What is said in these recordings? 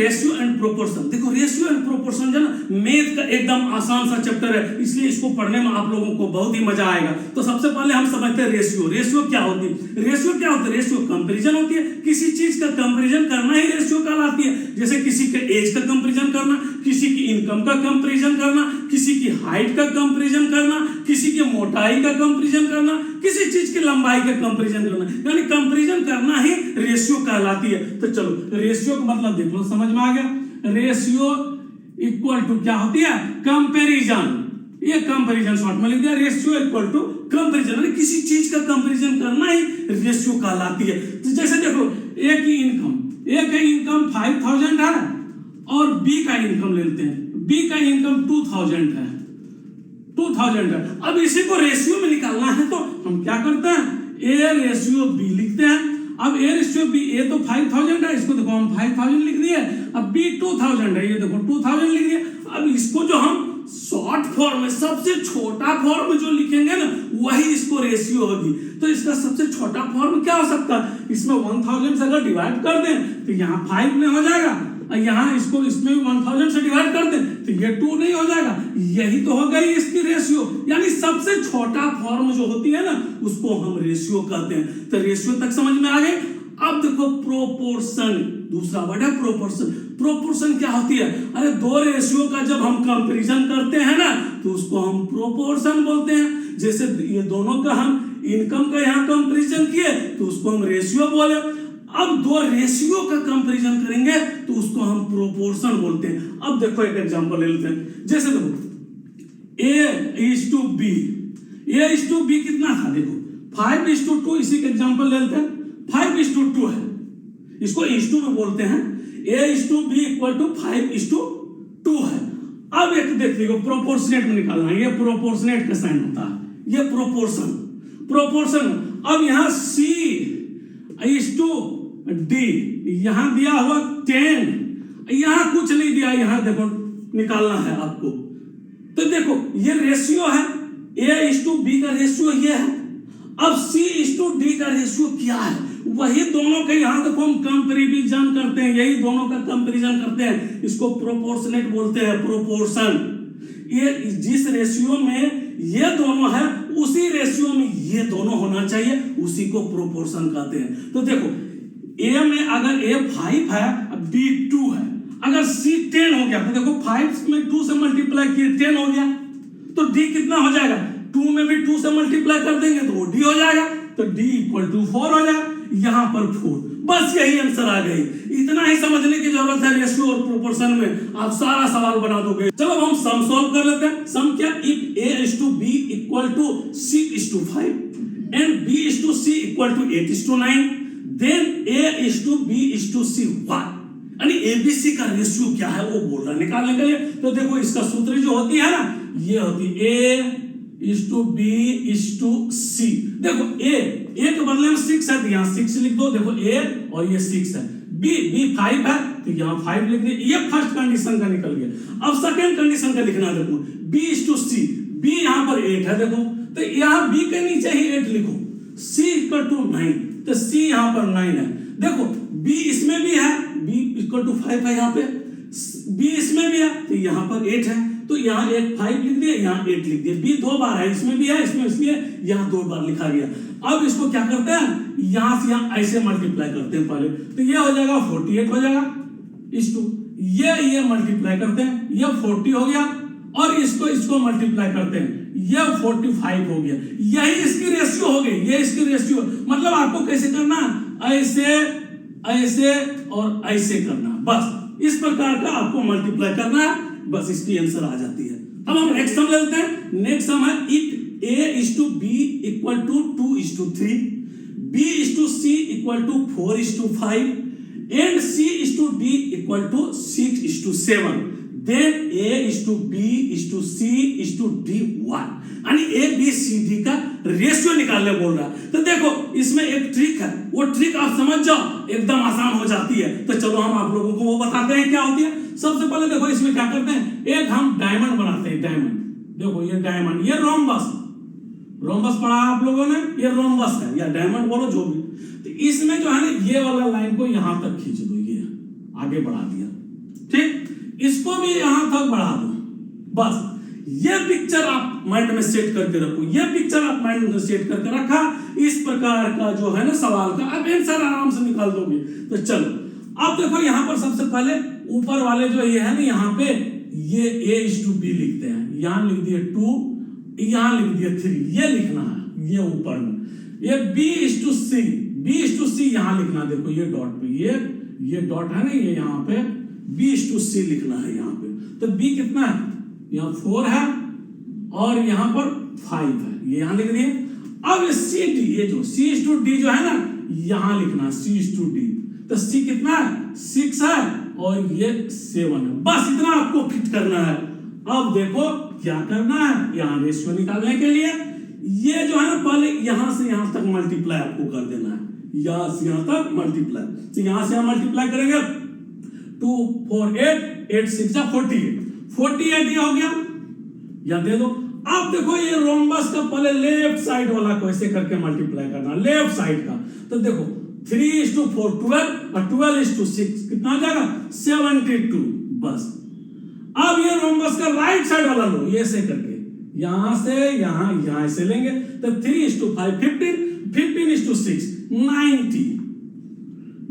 Ratio and proportion. देखो ratio and proportion जो ना मैथ का एकदम आसान सा चैप्टर है, इसलिए इसको पढ़ने में आप लोगों को बहुत ही मजा आएगा। तो सबसे पहले हम समझते हैं रेशियो। रेशियो क्या होती है? रेशियो क्या होता है? रेशियो कंपैरिजन होती है। किसी चीज का कंपैरिजन करना ही रेशियो कहलाती है। जैसे किसी के एज का कंपैरिजन करना, किसी की इनकम का कंपैरिजन करना, किसी की हाइट का कंपैरिजन करना, किसी की मोटाई का कंपैरिजन करना, किसी चीज की लंबाई का कंपैरिजन करना, यानी कंपैरिजन करना ही रेशियो कहलाती है। तो चलो रेशियो का मतलब देख लो, समझ में आ गया। रेशियो इक्वल टू क्या होती है? कंपैरिजन। ये कंपैरिजन शॉर्ट में लिख दिया। रेशियो इक्वल टू कंपैरिजन, यानी किसी चीज का कंपैरिजन करना ही रेशियो कहलाती है। तो जैसे देखो ए की इनकम 5000 है और बी का इनकम ले लेते हैं। बी का इनकम 2000 है। अब इसी को रेशियो में निकालना है तो हम क्या करते हैं? ए रेशियो बी लिखते हैं। अब ए रेशियो बी, ए तो 5000 है, इसको देखो हम 5000 लिख दिए। अब बी 2000 है, ये देखो 2000 लिख दिए। अब इसको जो हम शॉर्ट फॉर्म में सबसे छोटा फॉर्म जो लिखेंगे ना, वही इसको रेशियो होगी। तो इसका सबसे छोटा फॉर्म क्या हो सकता है? इसमें 1000 से अगर डिवाइड कर दें तो यहाँ 5 में हो जाएगा, और यहाँ इसको इसमें 1000 से डिवाइड कर दें तो ये 2 नहीं हो जाएगा। यही तो हो गई इसकी रेशियो, यानी सबसे छोटा फॉर्म जो होती है ना, उसको हम रेशियो कहते हैं। तो रेशियो तक समझ में आ गई। अब देखो प्रोपोर्शन, दूसरा वर्ड है प्रोपोर्शन। प्रोपोर्शन क्या होती है? अरे दो रेशियो का जब हम कंपैरिजन करते हैं ना, तो उसको हम प्रोपोर्शन बोलते हैं। जैसे ये दोनों का हम इनकम का यहाँ कंपैरिजन किए तो उसको हम रेशियो बोले। अब दो रेशियो का कंपैरिजन करेंगे तो उसको हम प्रोपोर्शन बोलते हैं। अब देखो एक एग्जांपल ले लेते हैं। जैसे देखो A:B, A:B कितना था? देखो 5:2, इसी का एग्जांपल ले लेते हैं। 5:2 है, इसको इस2 में बोलते हैं। A:B इक्वल टू 5:2 है। अब एक देख लीजिए प्रोपोर्शनेट में निकालना है। ये प्रोपोर्शनेट का साइन होता है, ये प्रोपोर्शन। अब यहाँ C:D, यहां दिया हुआ 10, यहां कुछ नहीं दिया, यहां देखो निकालना है आपको। तो देखो ये रेशियो है, A:B का रेशियो ये है। अब C:D का रेशियो क्या है? वही दोनों के यहां देखो हम कंपैरिजन करते हैं, यही दोनों का कंपैरिजन करते हैं। इसको प्रोपोर्शनेट बोलते हैं, प्रोपोर्शन। ये जिस रेशियो में ये दोनों है, उसी रेशियो में ये दोनों होना चाहिए, उसी को प्रोपोर्शन कहते हैं। तो देखो A में अगर A 5 है, B 2 है, अगर C 10 हो गया तो देखो 5 में 2 से मल्टीप्लाई किए 10 हो गया, तो D कितना हो जाएगा? 2 में भी 2 से मल्टीप्लाई कर देंगे तो वो D हो जाएगा, तो D इक्वल टू 4 हो जाएगा। यहां पर 4, बस यही आंसर आ गई। इतना ही समझने की जरूरत है रेशियो और प्रोपोर्शन में, आप सारा सवाल बना दोगे। चलो हम सम सॉल्व कर लेते हैं। सम क्या? If A:B equal to 6:5 and B:C equal to 8:9, then A:B:C 1, यानी ABC का रेशियो क्या है वो बोल रहा है निकालने के लिए। तो देखो इसका सूत्र जो होती है ना, ये होती A:B:C। देखो A के बदले में 6 है तो यहाँ 6 लिख दो। देखो A और ये 6 है। B 5 है तो यहाँ 5 लिख दिए। ये फर्स्ट कंडीशन का निकल गया। अब सेकंड कंडीशन का लिखना है। देखो B:C, B यहाँ पर 8 है, देखो तो यहाँ B के नीचे ही 8 लिखो। C इक्वल टू 9, तो C यहाँ पर 9 है। देखो B इसमें भी है, B इक्वल टू 5 है यहाँ पे, B इसमें भी है तो यहाँ पर 8 है, तो यहाँ 5 लिख दिया, यहाँ 8 लिख दिया। B 2 बार है, इसमें भी है, इसमें इसलिए यहाँ 2 बार लिखा गया। अब इसको क्या करते हैं? यहाँ से यहाँ ऐसे मल्टीप्लाई करते हैं पहले, तो ये हो जाएगा 48 हो जाएगा इस 2, ये मल्टीप्लाई करते हैं, ये 40 हो गया, और इसको मल्टीप्लाई करते हैं, ये 45 हो गया। यही इसकी रेशियो हो गई, ये इसकी रेशियो। मतलब आपको कैसे करना? ऐसे और ऐसे करना, बस इस प्रकार का आपको मल्टीप्लाई करना है, बस इसकी आंसर आ जाती है। अब हम नेक्स्ट सम लेते हैं। नेक्स्ट सम है if A:B equal to 2:3, B:C equal to 4:5 and C:D equal to 6:7, then A:B:C:D 1, यानी ABCD का रेशियो निकालने बोल रहा है। तो देखो इसमें एक ट्रिक है, वो ट्रिक आप समझ जाओ, एकदम आसान हो जाती है। तो चलो हम आप लोगों को वो बताते हैं क्या होती है। सबसे पहले देखो इसमें क्या करते हैं, एक हम डायमंड बनाते हैं। डायमंड देखो, ये डायमंड, ये रोम्बस पढ़ा आप लोगों ने, ये रोम्बस है या डायमंड बोलो जो भी। तो इसमें जो है ना, ये वाला लाइन को यहां तक खींच दो, ये आगे बढ़ा दिया, इसको भी यहां तक बढ़ा दो। बस ये पिक्चर आप माइंड में सेट करके रखो, ये पिक्चर आप माइंड में सेट करके रखा, इस प्रकार का जो है ना सवाल का आप आंसर आराम से निकाल दोगे। तो चलो अब देखो यहाँ पर सबसे पहले ऊपर वाले जो ये है ना, यहाँ पे ये A:B लिखते हैं, यहाँ लिख दिए 2, यहाँ लिख दिए 3, ये लिखना है ये ऊपर में। ये B:C यहाँ लिखना, देखो ये डॉट पे, ये डॉट है ना, ये यहाँ पे B:C लिखना है यहाँ पे। तो B कितना है, यहाँ 4 है और यहाँ पर 5 है, ये यहाँ लिख दिए। अब CD, ये जो C:D जो है ना, यहाँ लिखना C:D। तो C कितना है, 6 है और ये 7 है। बस इतना आपको फिट करना है। अब देखो क्या करना है, यहाँ रेशियो निकालने के लिए ये जो है ना, पहले यहां से यहां तक मल्टीप्लाई आपको कर देना है, यहां से यहां तक मल्टीप्लाई। तो यहां से हम मल्टीप्लाई करेंगे, 2 4 8 8 6 48 ये हो गया, या दे दो। अब देखो ये रोम्बस का पहले लेफ्ट साइड वाला को ऐसे करके मल्टीप्लाई करना, लेफ्ट साइड का। तो देखो 3:4 12 और 12:6 कितना हो जाएगा, 72। बस अब ये रोम्बस का राइट साइड वाला लो, ये ऐसे करके यहां से यहां ऐसे लेंगे। तो 3:5 15 15:6 90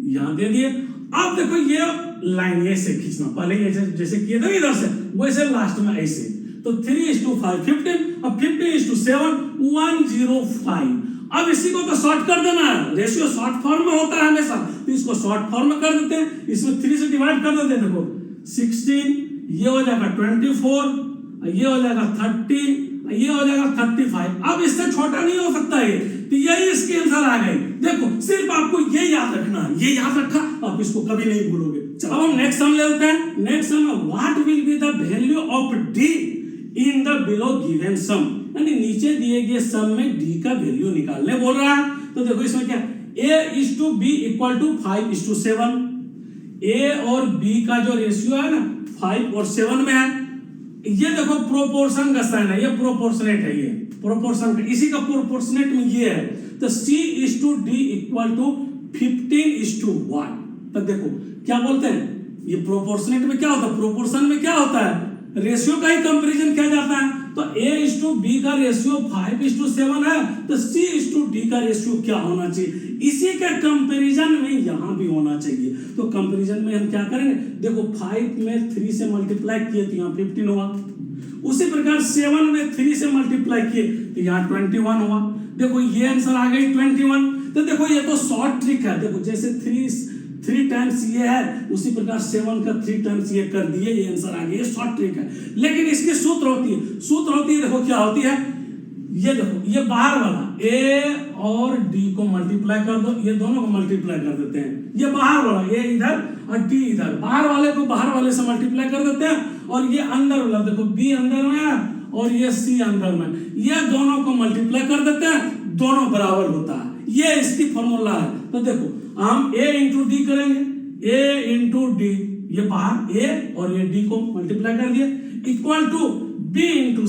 यहां दे दिए। अब देखो ये लाइन ऐसे खींचना, पहले ये जैसे किए थे इधर से वैसे लास्ट में ऐसे। तो 3:5 15 और 15:7 105। अब इसी को तो शॉर्ट कर देना है, रेशियो शॉर्ट फॉर्म में होता है हमेशा, तो इसको शॉर्ट फॉर्म में कर देते हैं, इसमें 3 से डिवाइड कर देते हैं। देखो 16, ये हो जाएगा 24, ये हो जाएगा 30, ये हो जाएगा 35। अब इससे छोटा नहीं हो सकता ये, तो यही इसके आंसर आ गए। देखो सिर्फ आपको ये याद रखना है, ये याद रखा आप इसको कभी नहीं भूलोगे। चलो हम नेक्स्ट सम ले लेते हैं। Next sum, what will be the value of D in the below given sum, यानी नीचे दिए गए सम में D का वैल्यू निकालने बोल रहा है। तो देखो इसमें क्या, A:B = 5:7। A और B का जो रेशियो है ना 5 और 7 में है। ये देखो प्रोपोर्शन का साइन है, ये प्रोपोर्शनेट है, ये प्रोपोर्शन, इसी का प्रोपोर्शनेट में ये है। तो C:D = 15:1। तो देखो क्या बोलते हैं, ये प्रोपोर्शनेट में क्या होता है, प्रोपोर्शन में क्या होता है, रेशियो का ही कंपैरिजन किया जाता है। तो A:B का रेशियो 5:7 है, तो C:D का रेशियो क्या होना चाहिए, इसी के कंपैरिजन में यहां भी होना चाहिए। तो कंपैरिजन में हम क्या करेंगे, देखो 5 में 3 से मल्टीप्लाई किए तो यहाँ 15 हुआ, उसी प्रकार 7 में 3 से मल्टीप्लाई किए तो यहाँ 21 हुआ। देखो ये आंसर आ गई 21। तो देखो ये तो शॉर्ट ट्रिक है, देखो जैसे 3 टाइम्स ये है, उसी प्रकार 7 का 3 टाइम्स ये कर दिए, ये आंसर आ गया। ये शॉर्ट ट्रिक है, लेकिन इसकी सूत्र होती है, देखो क्या होती है, ये देखो ये बाहर वाला A और D को मल्टीप्लाई कर दो, ये दोनों को मल्टीप्लाई कर देते हैं। ये बाहर वाला, ये इधर और D इधर, बाहर वाले को बाहर वाले से मल्टीप्लाई कर देते हैं, और ये अंदर वाला देखो B अंदर में है और ये C अंदर में, ये दोनों को मल्टीप्लाई कर देते हैं, दोनों बराबर होता है। ये इसकी फॉर्मूला है। तो देखो हम A × D करेंगे, A × D, ये बाहर A और ये D को मल्टीप्लाई कर दिए, इक्वल टू B ×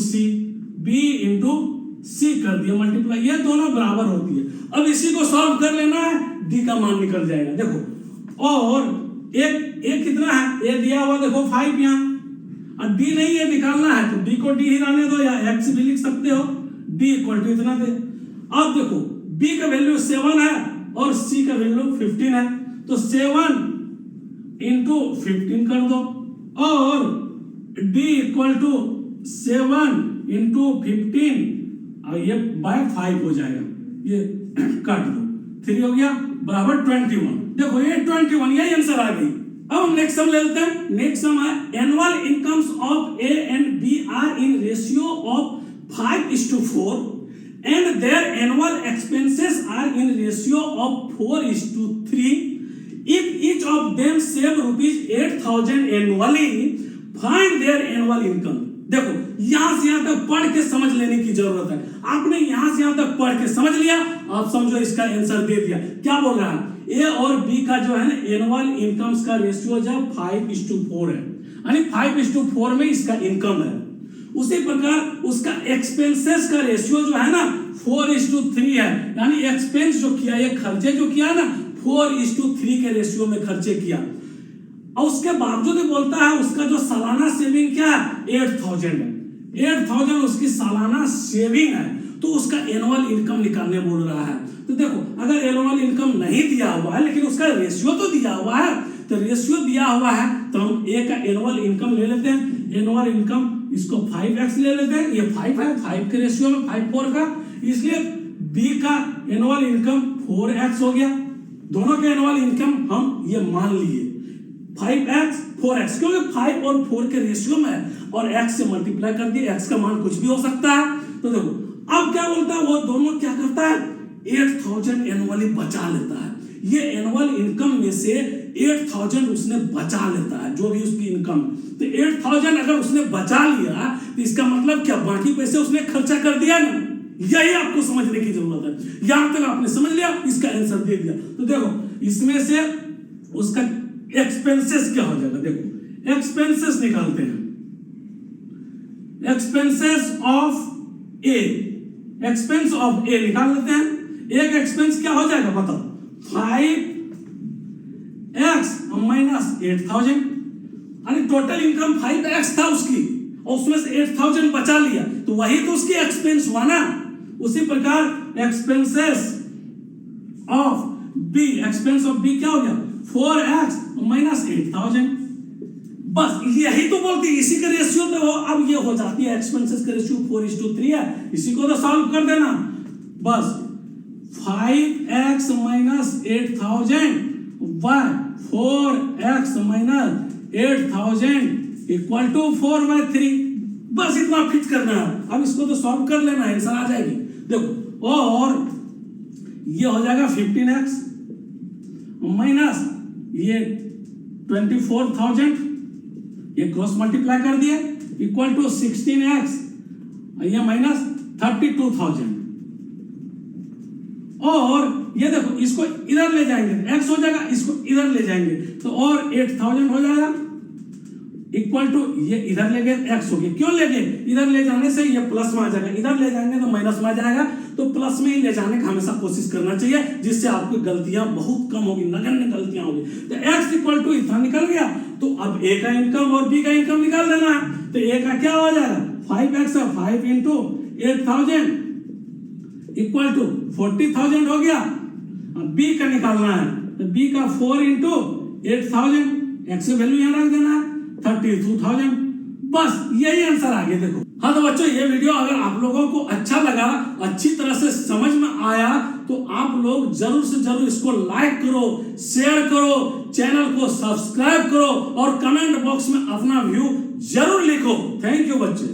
C कर दिया मल्टीप्लाई, ये दोनों बराबर होती है। अब इसी को सॉल्व कर लेना है, D का मान निकल जाएगा। देखो और एक कितना है, A दिया हुआ देखो 5 यहाँ, और D नहीं है निकालना है, तो D को D ही रहने दो, या X भी लिख सकते हो, D = इतना दे। अब देखो B का वैल्यू 7 है और C का वैल्यू 15 है, तो 7 × 15 कर दो, और D = 7 × 15, और ये बाय 5 हो जाएगा, ये काट दो, 3 हो गया बराबर 21। देखो ये 21, यही आंसर आ गई। अब हम नेक्स्ट सम ले लेते हैं। नेक्स्ट सम है, annual incomes of A and B are in ratio of 5:4 and their annual expenses are in ratio of 4:3. If each of them save ₹8,000 annually, find their annual income. देखो यहां से यहां तक पढ़ के समझ लेने की जरूरत है। आपने यहां से यहां तक पढ़ के समझ लिया, आप समझो इसका आंसर दे दिया। क्या बोल रहा है, A और B का जो है ना एनुअल इनकम्स का रेशियो जो 5:4 है, यानी 5:4 में इसका इनकम है। उसी प्रकार उसका एक्सपेंसेस का रेशियो जो है ना 4:3 है, यानी एक्सपेंस जो किया, ये खर्चे जो किया ना 4:3 के रेशियो में खर्चे किया। और उसके बावजूद ही बोलता है उसका जो सालाना सेविंग क्या है 8,000 है, 8,000 उसकी सालाना सेविंग है, तो उसका एनुअल इनकम निकालने बोल रहा है। तो देखो अगर एनुअल इनकम नहीं दिया हुआ है लेकिन उसका रेशियो तो दिया हुआ है, तो रेशियो दिया हुआ है तो हम ए का एनुअल इनकम ले लेते हैं। एनुअल इनकम इसको 5x ले लेते हैं, ये 5 है, 5 के रेशियो में 5 4 का, इसलिए बी का एनुअल इनकम 4x हो गया। दोनों के एनुअल इनकम हम ये मान लिए 5x 4x, क्योंकि 5 और 4 के रेशियो में है और x से मल्टीप्लाई कर दिए, x का मान कुछ भी हो सकता है। तो देखो अब क्या बोलता है, वो दोनों क्या करता है 8,000 एनुअली बचा लेता है। ये एनुअल इनकम में से 8,000 उसने बचा लेता है, जो भी उसकी इनकम। तो 8,000 अगर उसने बचा लिया तो इसका मतलब क्या, बाकी पैसे उसने खर्चा कर दिया ना। यही आपको समझने की जरूरत है। यहां तक आपने समझ लिया, इसका आंसर दे दिया। तो देखो इसमें से उसका एक्सपेंसेस क्या हो जाएगा, देखो एक्सपेंसेस निकालते हैं। Expenses of A, expense of A निकाल लेते हैं। एक एक्सपेंस क्या हो जाएगा बताओ, 5x माइनस 8,000। अरे टोटल इनकम 5x था उसकी और उसमें से 8,000 बचा लिया, तो वही तो उसकी एक्सपेंस हुआ ना। उसी प्रकार expenses of B, expense of B क्या हो गया 4x माइनस 8,000। बस यही तो बोलती है, इसी का रेशियो तो वो अब ये हो जाती है, एक्सपेंसेस का रेशियो 4:3 है। इसी को तो सॉल्व कर देना। बस 5x minus 8,000 by 4x minus 8,000 equal to 4/3। बस इतना फिट करना है। अब इसको तो सॉल्व कर लेना, आंसर आ जाएगी। देखो और ये हो जाएगा 15x माइनस ये 24,000, ये क्रॉस मल्टीप्लाई कर दिए इक्वल टू 16x, ये माइनस 32,000। और ये देखो इसको इधर ले जाएंगे, x हो जाएगा, इसको इधर ले जाएंगे तो और 8,000 हो जाएगा इक्वल टू ये इधर ले गए x हो गया। क्यों ले गए, इधर ले जाने से ये प्लस में आ जाएगा, इधर ले जाएंगे तो माइनस में आ जाएगा। तो प्लस में ही ले जाने का हमेशा कोशिश करना चाहिए, जिससे आपकी गलतियां बहुत कम होगी, नगण्य गलतियां होगी। तो x इक्वल टू इतना निकल गया। तो अब a का इनकम और b का इनकम निकाल देना है। तो a का क्या हो जाएगा 5x, 5 इंटू 8,000 इक्वल टू 40,000 हो गया। अब b का निकालना है, तो b का 4 इंटू 8,000, x का वैल्यू यहाँ रख देना है 32,000। बस यही आंसर आ गया। देखो हाँ तो बच्चों, ये वीडियो अगर आप लोगों को अच्छा लगा, अच्छी तरह से समझ में आया, तो आप लोग जरूर से जरूर इसको लाइक करो, शेयर करो, चैनल को सब्सक्राइब करो और कमेंट बॉक्स में अपना व्यू जरूर लिखो। थैंक यू बच्चे।